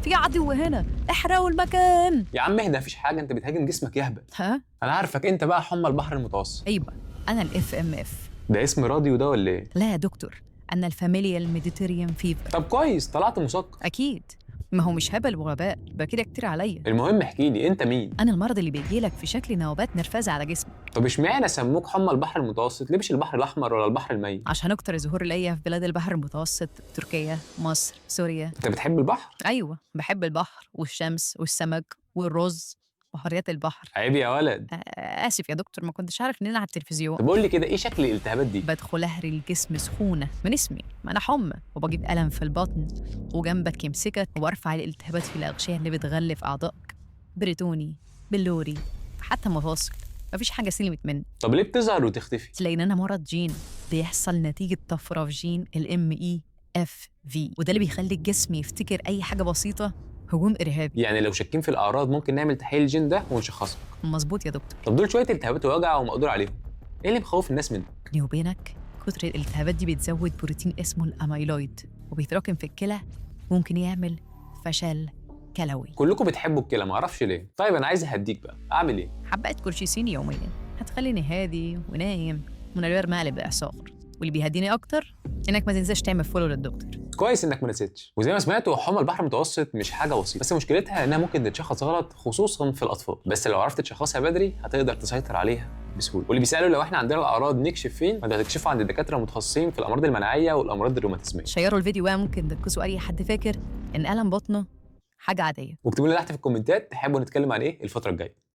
في عدو هنا، احرقوا المكان. يا عم اهدى، مفيش حاجه، انت بتهاجم جسمك يهبل. ها؟ انا عارفك انت بقى حمى البحر المتوسط. ايوه، انا الFMF. ده اسم راديو ده ولا ايه؟ لا يا دكتور، انا الفاميليال ميديتيريان فيفر. طب كويس، طلعت مثقف. اكيد، ما هو مش هبل وغباء، يبقى كده كتير عليا. المهم احكي لي انت مين؟ انا المرض اللي بيجيلك في شكل نوبات نرفزه على جسمك. طب اشمعنى سموك حمى البحر المتوسط؟ ليه مش البحر الاحمر ولا البحر الميت؟ عشان اكتر ظهور ليا في بلاد البحر المتوسط، تركيا، مصر، سوريا. انت بتحب البحر؟ ايوه، بحب البحر والشمس والسمك والرز بحريات البحر. عيب يا ولد. اسف يا دكتور، ما كنتش عارف اننا على التلفزيون. طب قول لي كده، ايه شكل الالتهابات دي؟ بدخل اهري الجسم سخونه من اسمي، ما انا حمى، وبجيب الم في البطن وجنبك يمسكك، وارفع الالتهابات في الاغشيه اللي بتغلف اعضائك، بريتوني، بلوري، حتى مفاصل. مفيش حاجه سلمت مني. طب ليه بتظهر وتختفي؟ لان انا مرض جين بيحصل نتيجه طفره في جين MEFV، وده اللي بيخلي الجسم يفتكر اي حاجه بسيطه هجوم ارهابي. يعني لو شاكين في الاعراض ممكن نعمل تحليل الجين ده ونشخصك. مظبوط يا دكتور. طب دول شويه التهابات ووجع ومقدور عليهم، ايه اللي مخوف الناس منك؟ بيني وبينك، كتر الالتهابات دي بتزود بروتين اسمه الاميلويد، وبيتراكم في الكلى، ممكن يعمل فشل كلوي. كلكم بتحبوا الكلى، معرفش ليه. طيب انا عايز اهديك بقى، اعمل ايه؟ حبايه كورشيسين يوميا هتخليني هادي ونايم من غير ما اقلب اعصار، واللي بيهديني اكتر انك ما تنساش تعمل فولو للدكتور. كويس انك ما نسيتش. وزي ما سمعتوا، حمى البحر المتوسط مش حاجه بسيطه، بس مشكلتها انها ممكن تتشخص غلط خصوصا في الاطفال، بس لو عرفت تشخصها بدري هتقدر تسيطر عليها بسهوله. واللي بيسالوا لو احنا عندنا الاعراض نكشف فين، ما هتكشفوا عند الدكاتره المتخصصين في الامراض المناعيه والامراض الروماتيزميه. شيروا الفيديو بقى، ممكن تنقذوا اي حد فاكر ان الم بطنه حاجه عاديه. واكتبوا لنا تحت في الكومنتات تحبوا نتكلم عن ايه الفتره الجايه.